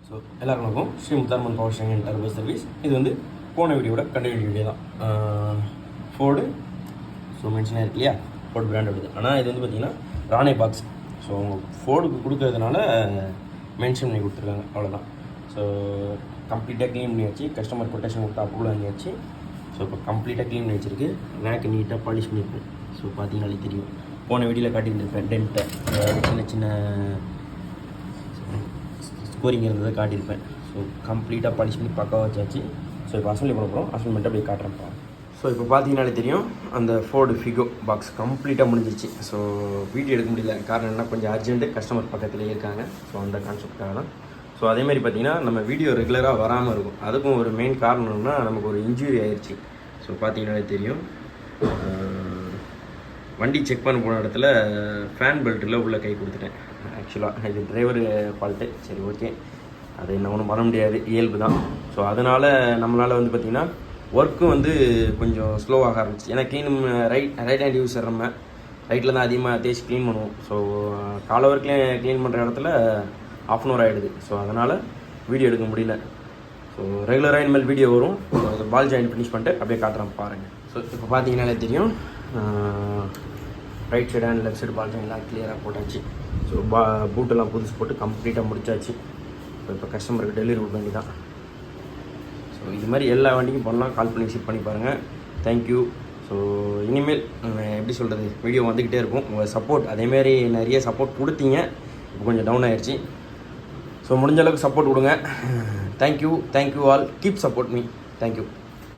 So எல்லாருக்கும் வணக்கம். Shri Mutharamman power station turbo service. இது வந்து போன வீடியோட கண்டினியூ வீடியோ தான். ஃபோர்டு ஸோ மென்ஷனாக இருக்கு இல்லையா, ஃபோர்டு பிராண்டோடது. ஆனால் இது வந்து பார்த்திங்கன்னா ராணே பாக்ஸ். ஸோ அவங்க ஃபோர்டுக்கு கொடுக்கறதுனால மென்ஷன் பண்ணி கொடுத்துருக்காங்க, அவ்வளோதான். ஸோ கம்ப்ளீட்டாக க்ளீன் பண்ணியாச்சு, கஸ்டமர் கொட்டேஷன் கொடுத்து அப்ரூவல் வாங்கியாச்சு. ஸோ இப்போ கம்ப்ளீட்டாக க்ளீன் பண்ணி வச்சுருக்கு, ரேக்கு நீட்டாக பாலிஷ் பண்ணியிருப்பேன். ஸோ பார்த்தீங்கன்னாலே தெரியும், போன வீடியோவில் காட்டியிருந்திருப்பேன் டென்ட்டை, சின்ன சின்ன ஸ்கோரிங் இருந்ததை காட்டியிருப்பேன். ஸோ கம்ப்ளீட்டாக பாலிஷ் பண்ணி பக்காவாக வச்சாச்சு. ஸோ இப்போ அசம்பிளி பண்ண போகிறோம், அசம்பிளிமெண்ட்டை அப்படியே காட்டுறேன்ப்பா. ஸோ இப்போ பார்த்தீங்கன்னாலே தெரியும், அந்த ஃபோர்டு ஃபிகோ பாக்ஸ் கம்ப்ளீட்டாக முடிஞ்சிச்சு. ஸோ வீடியோ எடுக்க முடியல, காரணம் என்ன, கொஞ்சம் அர்ஜென்ட்டு, கஸ்டமர் பக்கத்துலேயே இருக்காங்க. ஸோ அந்த கான்செப்டாக தான். ஸோ அதேமாதிரி பார்த்தீங்கன்னா நம்ம வீடியோ ரெகுலராக வராமல் இருக்கும். அதுக்கும் ஒரு மெயின் காரணம்னா நமக்கு ஒரு இன்ஜுரி ஆயிடுச்சு. ஸோ பார்த்தீங்கன்னாலே தெரியும், வண்டி செக் பண்ண போன இடத்துல ஃபேன் பெல்ட்டில் உள்ளே கை கொடுத்துட்டேன். ஆக்சுவலாக இது டிரைவர் ஃபால்ட்டு. சரி, ஓகே, அது என்ன ஒன்றும் பண்ண முடியாது, இயல்பு தான். ஸோ அதனால் நம்மளால் வந்து பார்த்திங்கன்னா ஒர்க்கும் வந்து கொஞ்சம் ஸ்லோவாக ஆரம்பிச்சு. ஏன்னா ரைட் ஹேண்ட் யூஸர், நம்ம ரைட்டில் தான் அதிகமாக தேய்ச்சி க்ளீன் பண்ணுவோம். ஸோ காலை வரைக்கும் க்ளீன் பண்ணுற இடத்துல ½ அன் ஹவர் ஆகிடுது. ஸோ அதனால் வீடியோ எடுக்க முடியல. ஸோ ரெகுலராக இனிமேல் வீடியோ வரும். அது பால் ஜாயின் ஃபினிஷ் பண்ணிட்டு அப்படியே காட்டுறேன் பாருங்கள். ஸோ இப்போ பார்த்தீங்கன்னாலே தெரியும், right side and left side ball joint எல்லாம் கிளியராக போட்டாச்சு. ஸோ பூட்டெல்லாம் புதுசு போட்டு கம்ப்ளீட்டாக முடிச்சாச்சு. இப்போ கஸ்டமருக்கு டெலிவரி கொடுக்க வேண்டியதான். ஸோ இது மாதிரி எல்லா வண்டிக்கும் பண்ணலாம், கால் பண்ணி விசிட் பண்ணி பாருங்கள். தேங்க்யூ. ஸோ இனிமேல் எப்படி சொல்கிறது, வீடியோ வந்துக்கிட்டே இருக்கும். உங்கள் சப்போர்ட் அதேமாரி நிறைய சப்போர்ட் கொடுத்தீங்க, இப்போ கொஞ்சம் டவுன் ஆகிடுச்சு. ஸோ முடிஞ்ச அளவுக்கு சப்போர்ட் கொடுங்க. Thank you all, keep support me. Thank you.